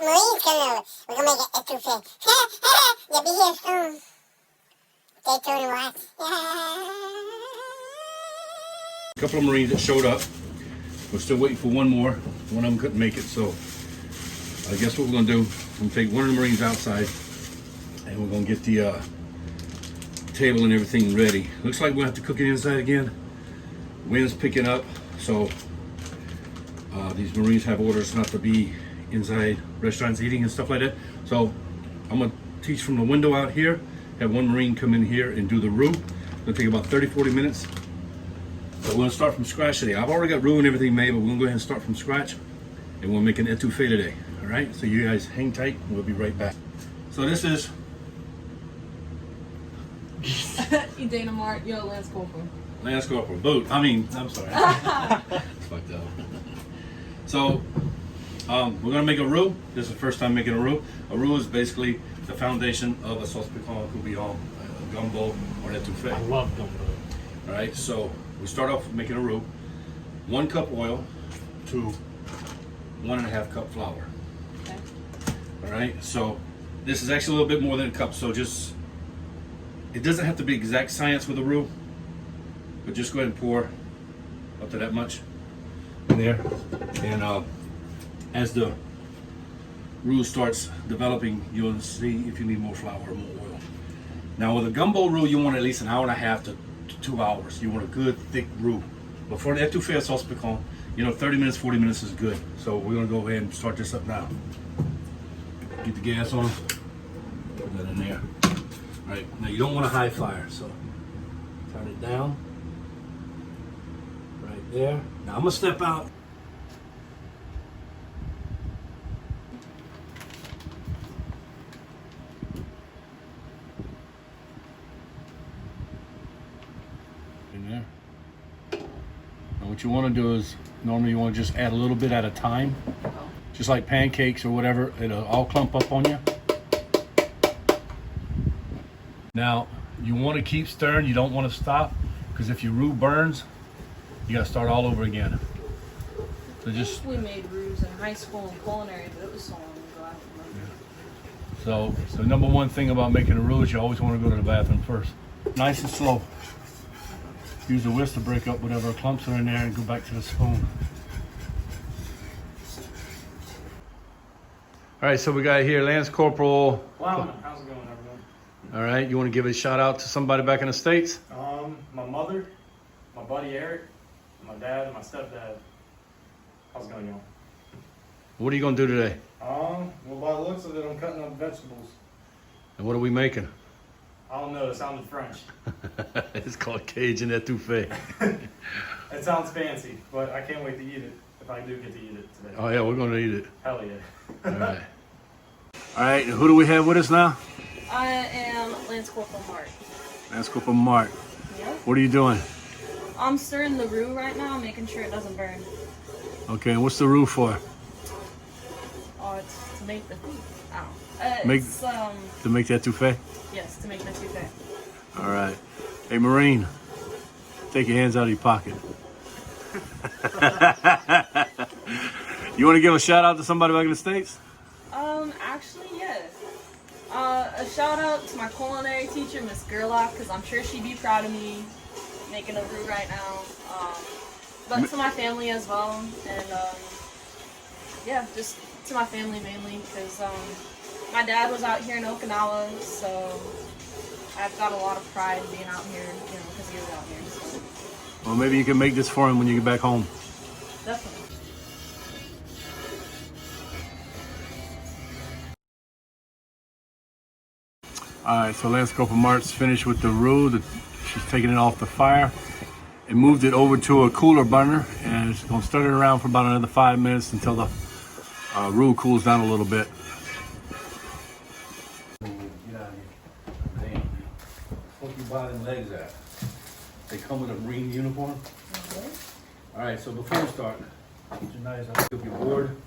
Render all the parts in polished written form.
Marine's we're gonna make it etouffee. You'll be here soon. Stay tuned and watch. A couple of Marines that showed up. We're still waiting for one more. One of them couldn't make it, so I guess what we're gonna do, I'm gonna take one of the Marines outside and we're gonna get the table and everything ready. Looks like we'll have to cook it inside again. Wind's picking up, so these Marines have orders not to be inside restaurants eating and stuff like that. So I'm gonna teach from the window out here, have one Marine come in here and do the roux. It'll take about 30-40 minutes. But we're gonna start from scratch today. I've already got roux and everything made, but we're gonna go ahead and start from scratch. And we'll make an etouffee today, all right? So you guys hang tight, and we'll be right back. So this is... Dana Mart, yo, Lance Corporal. Lance Corporal, boot. I'm sorry. It's fucked up. So, we're gonna make a roux. This is the first time making a roux. A roux is basically the foundation of a sauce piquant, courtbouillon, a gumbo, or an etouffee. I love gumbo. All right, so we start off with making a roux. 1 cup oil to 1.5 cup flour. Okay. All right, so this is actually a little bit more than a cup, so just, it doesn't have to be exact science with a roux, but just go ahead and pour up to that much in there. And as the roux starts developing, you'll see if you need more flour or more oil. Now with a gumbo roux, you want at least 1.5 hours to 2 hours. You want a good thick roux. But for the etouffee or sauce piquant, 30 minutes, 40 minutes is good. So we're gonna go ahead and start this up now. Get the gas on, put that in there. All right, now you don't want a high fire, so turn it down. Right there. Now I'm gonna step out. In there. Now what you want to do is, normally you want to just add a little bit at a time. Just like pancakes or whatever, it'll all clump up on you. Now, you want to keep stirring, you don't want to stop, because if your roux burns, you got to start all over again. So just... We made roux in high school and culinary, but it was so long ago, I don't remember. So the number one thing about making a roux is you always want to go to the bathroom first. Nice and slow. Use the whisk to break up whatever clumps are in there and go back to the spoon. All right, so we got here Lance Corporal. Wow, how's it going, everyone? All right, you want to give a shout out to somebody back in the States? My mother, my buddy Eric, my dad, and my stepdad. How's it going, y'all? What are you going to do today? Well, by the looks of it, I'm cutting up vegetables. And what are we making? I don't know, it sounded French. It's called Cajun etouffee. It sounds fancy, but I can't wait to eat it, if I do get to eat it today. Oh yeah, we're going to eat it. Hell yeah. All right. All right, who do we have with us now? I am Lance Corporal Mart. Lance Corporal Mark. Yep. What are you doing? I'm stirring the roux right now, making sure it doesn't burn. Okay, and what's the roux for? Oh, it's to make the food. I don't know. Make- It's, To make that etouffee? yes, to make the etouffee. All right. Hey, Marine, take your hands out of your pocket. You want to give a shout out to somebody back in the States? Actually, yes. A shout out to my culinary teacher, Miss Gerlach, because I'm sure she'd be proud of me making a roux right now. But to my family as well, and yeah, just to my family mainly, because my dad was out here in Okinawa, so I've got a lot of pride being out here, because he was out here. So. Well, maybe you can make this for him when you get back home. Definitely. All right, so Lance Corporal Mart's finished with the roux. She's taking it off the fire and moved it over to a cooler burner, and it's gonna stir it around for about another 5 minutes until the roux cools down a little bit. Get out of here. Damn. What you buy them legs at? They come with a Marine uniform? Okay. All right, so before we start, get your knives out. Pick up your board,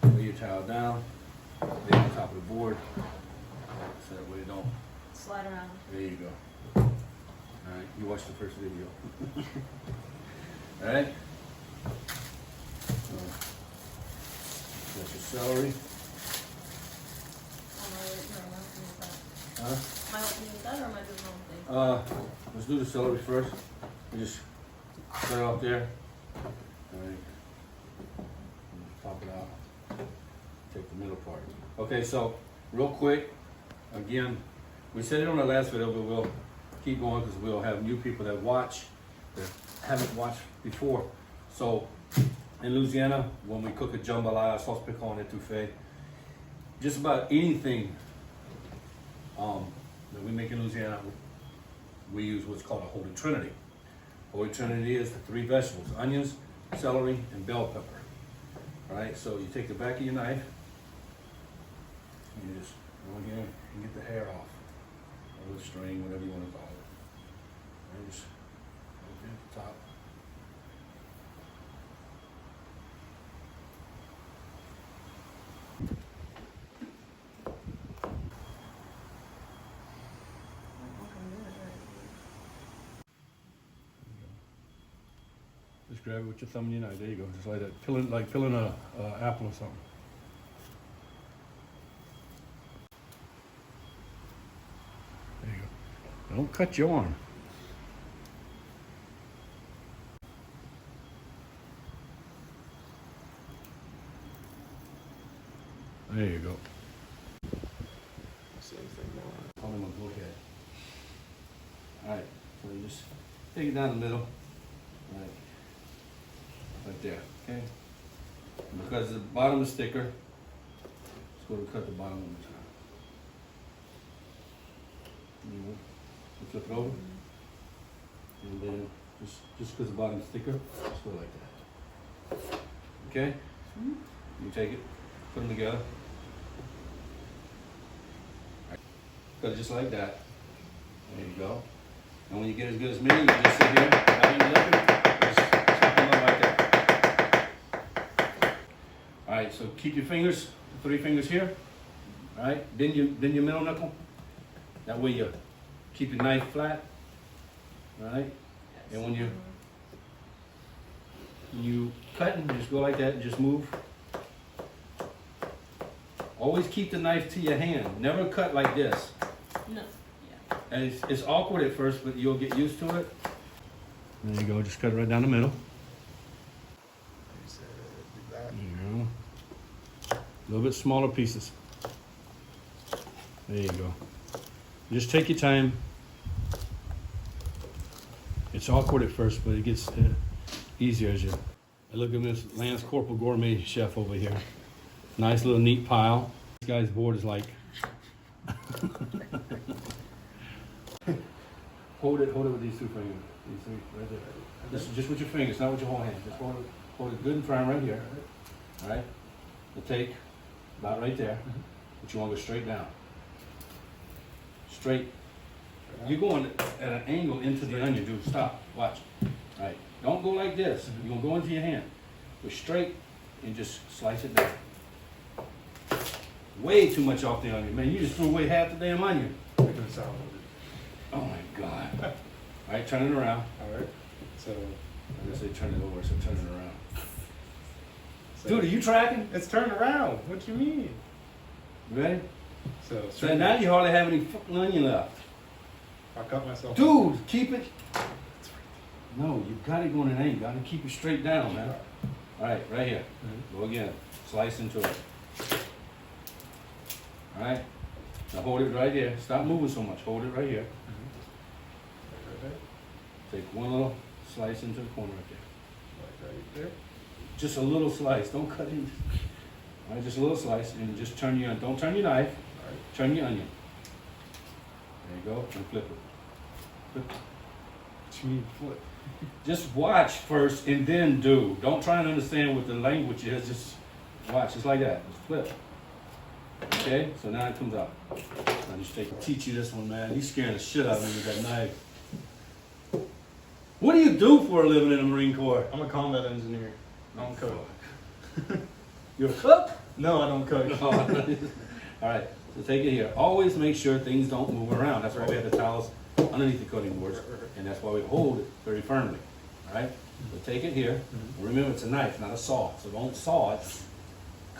lay your towel down, lay on top of the board, so that way you don't. Slide around. There you go. All right, you watched the first video. All right. So, that's your celery. Huh? Am I helping you with that or am I doing my own thing? Let's do the celery first. We just cut it off there. Alright. Pop it out. Take the middle part. Okay, so real quick, again, we said it on the last video, but we'll keep going because we'll have new people that watch that haven't watched before. So in Louisiana, when we cook a jambalaya, sauce piquant, etouffee, just about anything that we make in Louisiana, we use what's called a Holy Trinity. Holy Trinity is the 3 vegetables: onions, celery, and bell pepper. All right, so you take the back of your knife, and you just go in here and get the hair off, or the string, whatever you want to call it. And just open at the top. Just grab it with your thumb and your knife. There you go. Just like that. Peeling a apple or something. There you go. Don't cut your arm. There you go. Same thing more. Hold on, go ahead. All right. So you just take it down the middle. All right. Right there, okay? Because the bottom is thicker, let's go to cut the bottom one time. You flip it over, and then just because the bottom is thicker, just go like that. Okay? You take it, put them together. Cut it just like that. There you go. And when you get as good as me, you just sit here, have you looking, just chop them up like that. All right, so keep your fingers, 3 fingers here. All right, bend your middle knuckle. That way you keep your knife flat. All right, and when you cutting, just go like that and just move. Always keep the knife to your hand. Never cut like this. No. Yeah. And it's awkward at first, but you'll get used to it. There you go, just cut it right down the middle. There you go. A little bit smaller pieces. There you go. Just take your time. It's awkward at first, but it gets easier as you. Look at this Lance Corporal Gourmet Chef over here. Nice little neat pile. This guy's board is like. Hold it with these 2 fingers. These 3 right there. Just with your fingers, not with your whole hand. Just hold it good and firm right here. All right. We'll take about right there, but you want to go straight down. Straight. You're going at an angle into the onion, dude. Stop. Watch. All right. Don't go like this. You're going to go into your hand. Go straight and just slice it down. Way too much off the onion. Man, you just threw away half the damn onion. Making it sound Oh my God. All right, turn it around. all right. So, I guess they turn it over, so turn it around. so Dude, are you tracking? it's turned around. What do you mean? You ready? So, So now you hardly have any fucking onion left. I cut myself. Dude, keep it. No, you got it going in there. You got to keep it straight down, man. All right, right here. Go again. Slice into it. All right. Now hold it right here. Stop moving so much. Hold it right here. Take one little slice into the corner right there. Like right there. Just a little slice. Don't cut it. All right, just a little slice, and just turn your. Don't turn your knife. All right. Turn your onion. There you go, and flip it. Flip it. What you mean flip? Just watch first, and then do. Don't try and understand what the language is. Just watch. Just like that. Just flip. Okay. So now it comes out. I just teach you this one, man. You scaring the shit out of me with that knife. What do you do for a living in the Marine Corps? I'm a combat engineer. I don't cook. You're a cook? No, I don't cook. All right, so take it here. Always make sure things don't move around. That's why we have the towels underneath the cutting boards, and that's why we hold it very firmly. All right, so take it here. And remember, it's a knife, not a saw, so don't saw it.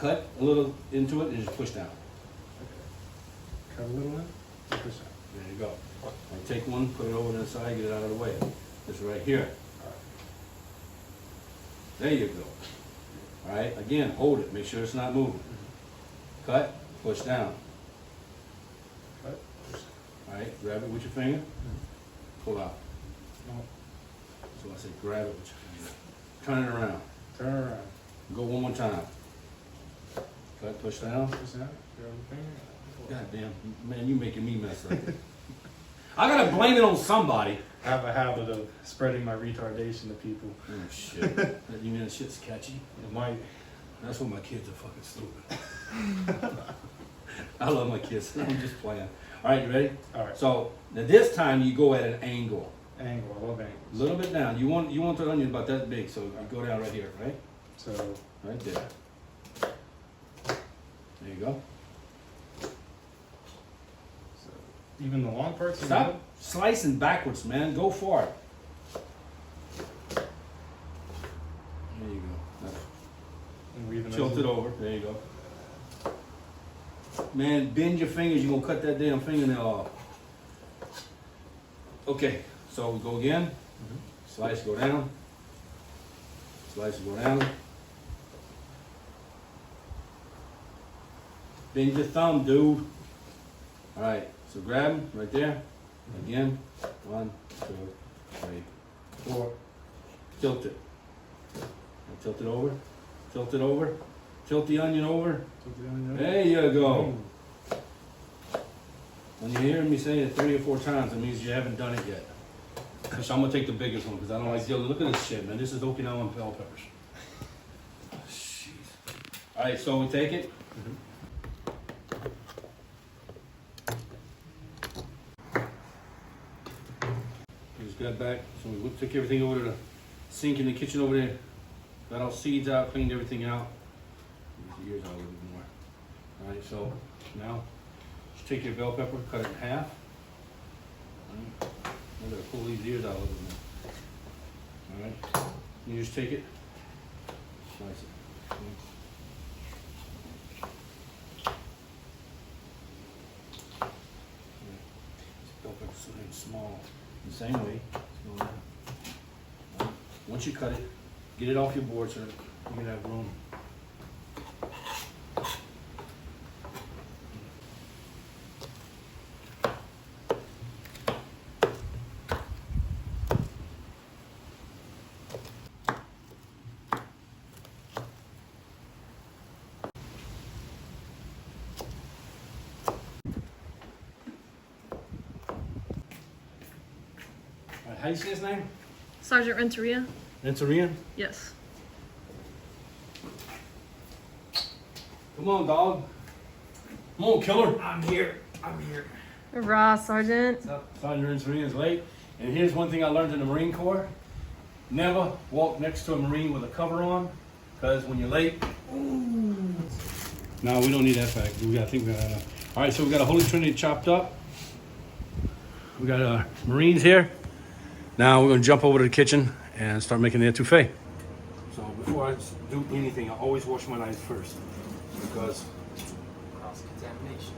cut a little into it and just push down. Cut a little in. Push out. There you go. And take one, put it over to the side, get it out of the way. This right here. There you go. All right, again, hold it, make sure it's not moving. Cut, push down. Cut. Push. All right, grab it with your finger, pull out. No. So I say grab it with your finger. Turn it around. Turn around. Go one more time. Cut, push down. Push out. Grab the finger. God damn, man, you making me mess up. I gotta blame it on somebody. I have a habit of spreading my retardation to people. Oh shit. You know that shit's catchy? It might. That's why my kids are fucking stupid. I love my kids. I'm just playing. All right, you ready? All right. So now this time you go at an angle. Angle. I love angles. A little bit down. You want the onion about that big, so you go down right here, right? So Right there. There you go. even the long parts. Stop slicing backwards, man. Go for it. There you go. And weaving Tilt those it over. There you go. Man, bend your fingers. You're going to cut that damn fingernail off. Okay, so we go again. Slice, go down. Slice, go down. Bend your thumb, dude. All right, so grab him right there. Again. 1, 2, 3, 4. Tilt it. Now tilt it over. Tilt it over. Tilt the onion over. There you go. When you hear me say it 3 or 4 times, it means you haven't done it yet. So I'm gonna take the biggest one because I don't like dealing. Look at this shit, man. This is Okinawan bell peppers. Oh, jeez. All right, so we take it. We just got back. So we took everything over to the sink in the kitchen over there. Got all seeds out, cleaned everything out. Get the ears out a little bit more. All right, so now just take your bell pepper, cut it in half. All right. I'm gonna pull these ears out a little bit more. All right, you just take it, slice it. Bell pepper's so damn small. The same way. Once you cut it, get it off your board so you can have room. How do you say his name? Sergeant Renteria? Renteria? Yes. Come on, dog. Come on, killer. I'm here. Hurrah, Sergeant. Sergeant Renteria is late. And here's one thing I learned in the Marine Corps. Never walk next to a Marine with a cover on, because when you're late, no, we don't need that fact. I think we got enough. All right, so we got a Holy Trinity chopped up. We got Marines here. Now we're gonna jump over to the kitchen and start making the etouffee. So before I do anything, I always wash my knives first, because Cross-contamination.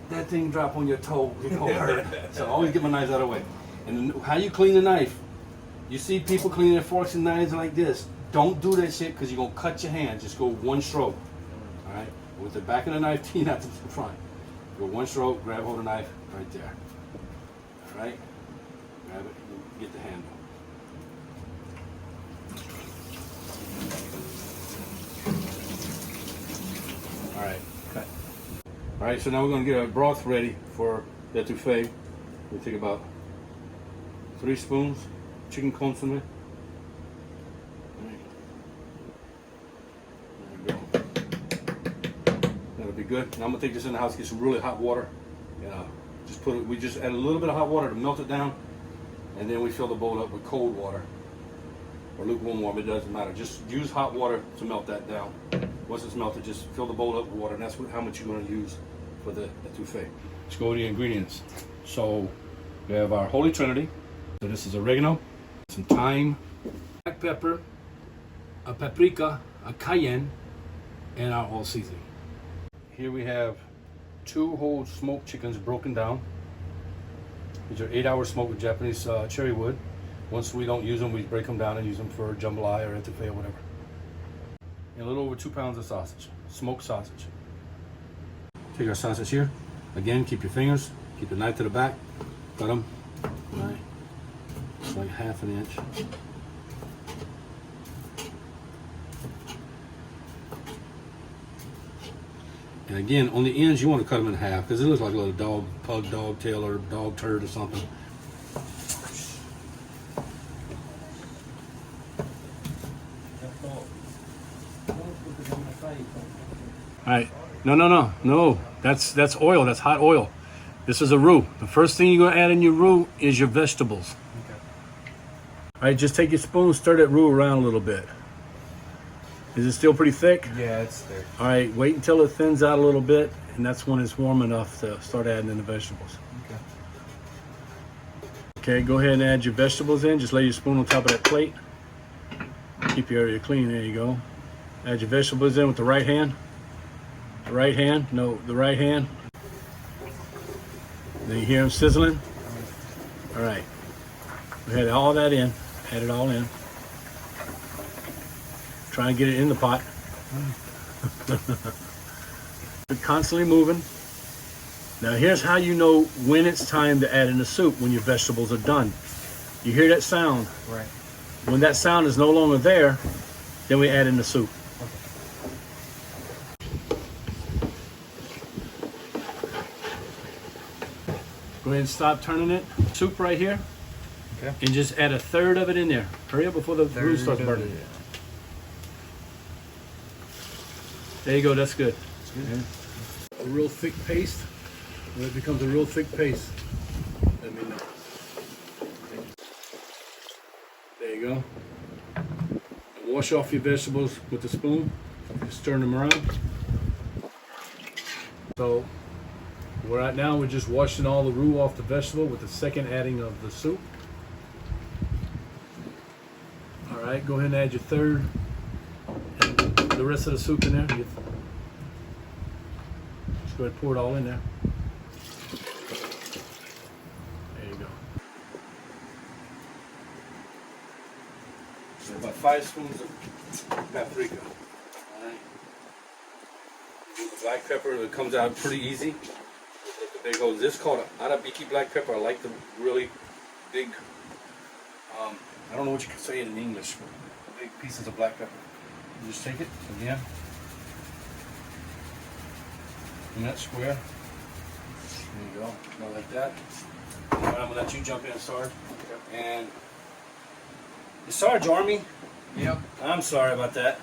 that thing drop on your toe, it gonna hurt. So I always get my knives out of the way. And how you clean the knife? You see people cleaning their forks and knives like this. Don't do that shit because you're gonna cut your hand. Just go one stroke. All right, with the back of the knife, not to the front. Go one stroke, grab hold of the knife right there. All right, grab it, get the handle. All right, cut. All right, so now we're gonna get our broth ready for the etouffee. We take about 3 spoons chicken consomme. There we go. That'll be good. Now I'm gonna take this in the house, get some really hot water, and just put it. We just add a little bit of hot water to melt it down, and then we fill the bowl up with cold water or lukewarm water. It doesn't matter. Just use hot water to melt that down. Once it's melted, just fill the bowl up with water, and that's how much you're gonna use for the etouffee. Let's go with the ingredients. So we have our Holy Trinity. So this is oregano, some thyme, black pepper, a paprika, a cayenne, and our all seasoning. Here we have 2 whole smoked chickens broken down. These are 8-hour smoked with Japanese cherry wood. Once we don't use them, we break them down and use them for jambalaya or etouffee or whatever. And a little over 2 pounds of sausage, smoked sausage. Take our sausage here. Again, keep your fingers, keep the knife to the back, cut them. Right. It's like 1/2 inch. And again, on the ends, you want to cut them in half because it looks like a little pug dog tail or dog turd or something. All right, no. That's oil. That's hot oil. This is a roux. The first thing you're gonna add in your roux is your vegetables. Okay. All right, just take your spoon, stir that roux around a little bit. Is it still pretty thick? Yeah, it's thick. All right, wait until it thins out a little bit, and that's when it's warm enough to start adding in the vegetables. Okay, go ahead and add your vegetables in. Just lay your spoon on top of that plate. Keep your area clean. There you go. Add your vegetables in with the right hand. The right hand. No, the right hand. Then you hear them sizzling. All right. Go ahead, all that in. Add it all in. Try and get it in the pot. We're constantly moving. Now here's how you know when it's time to add in the soup, when your vegetables are done. You hear that sound? Right. When that sound is no longer there, then we add in the soup. Go ahead and stop turning it. Soup right here. Okay. And just add 1/3 of it in there. Hurry up before the roux starts burning. There you go, that's good. A real thick paste. When it becomes a real thick paste, let me know. There you go. And wash off your vegetables with the spoon. Just turn them around. So right now we're just washing all the roux off the vegetable with the second adding of the soup. All right, go ahead and add your 1/3 and the rest of the soup in there. Just go ahead and pour it all in there. There you go. So about 5 spoons of paprika. All right. The black pepper, it comes out pretty easy. Like the big holes. This is called Arabiki black pepper. I like the really big, I don't know what you can say it in English, but big pieces of black pepper. You just take it again. In that square. There you go. Not like that. All right, I'm gonna let you jump in, Sarge. And is Sarge Army? Yep. I'm sorry about that.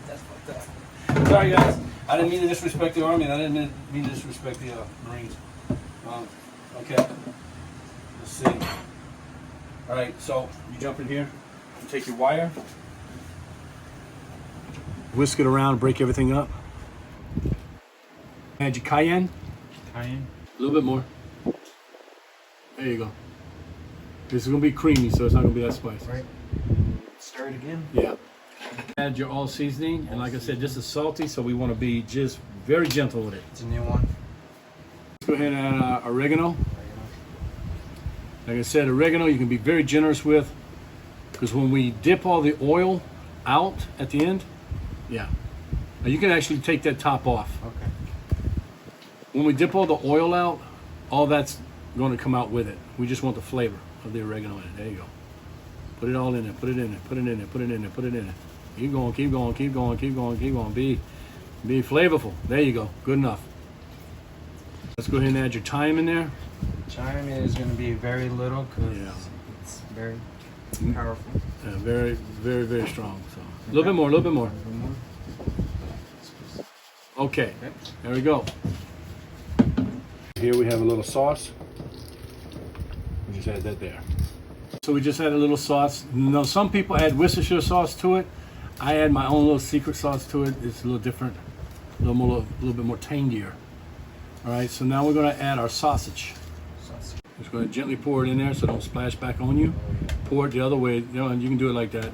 That's fucked up. Sorry guys. I didn't mean to disrespect the Army, and I didn't mean to disrespect the Marines. Okay. Let's see. All right, so you jump in here. You take your wire. Whisk it around, break everything up. Add your cayenne. Cayenne. A little bit more. There you go. This is gonna be creamy, so it's not gonna be that spicy. Right. Stir it again. Yeah. Add your all seasoning, and like I said, this is salty, so we want to be just very gentle with it. It's a new one. Let's go ahead and add oregano. Like I said, oregano you can be very generous with, because when we dip all the oil out at the end, yeah. Now you can actually take that top off. Okay. When we dip all the oil out, all that's going to come out with it. We just want the flavor of the oregano in it. There you go. Put it all in there. Put it in there. Put it in there. Put it in there. Put it in there. Keep going. Keep going. Keep going. Keep going. Keep going. Be flavorful. There you go. Good enough. Let's go ahead and add your thyme in there. Thyme is going to be very little because it's very powerful. Yeah, very, very, very strong. So a little bit more. A little bit more. Okay. There we go. Here we have a little sauce. We just add that there. So we just add a little sauce. Now some people add Worcestershire sauce to it. I add my own little secret sauce to it. It's a little different, a little bit more tangier. All right, so now we're going to add our sausage. Just going to gently pour it in there so it don't splash back on you. Pour it the other way. You know, and you can do it like that.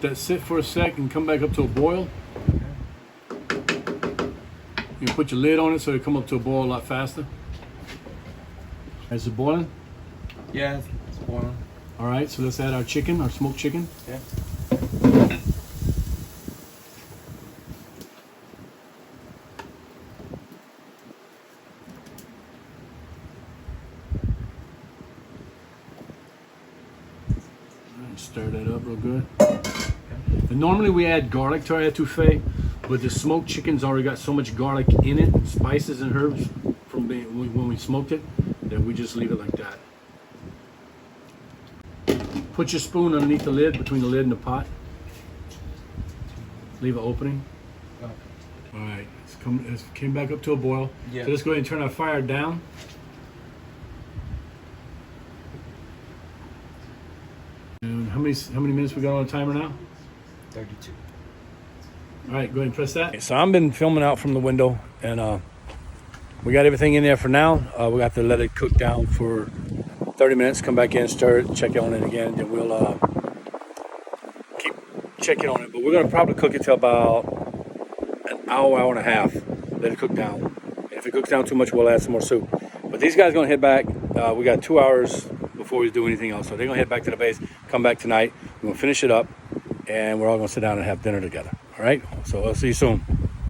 that sit for a sec and come back up to a boil. You put your lid on it so it come up to a boil a lot faster. Is it boiling? Yeah, it's boiling. All right, so let's add our chicken, our smoked chicken. Yeah. Stir that up real good. And normally we add garlic to our etouffee, but the smoked chicken's already got so much garlic in it, spices and herbs from when we smoked it, that we just leave it like that. Put your spoon underneath the lid, between the lid and the pot. Leave an opening. Okay. All right, it's came back up to a boil. Yeah. So let's go ahead and turn our fire down. And how many minutes we got on the timer now? 32. All right, go ahead and press that. So I've been filming out from the window, and we got everything in there for now. We got to let it cook down for 30 minutes, come back in, stir it, check on it again, then we'll keep checking on it. But we're gonna probably cook it till about an hour and a half, let it cook down. And if it cooks down too much, we'll add some more soup. But these guys gonna head back. We got 2 hours before we do anything else. So they're gonna head back to the base, come back tonight. We're gonna finish it up, and we're all gonna sit down and have dinner together. All right, so I'll see you soon.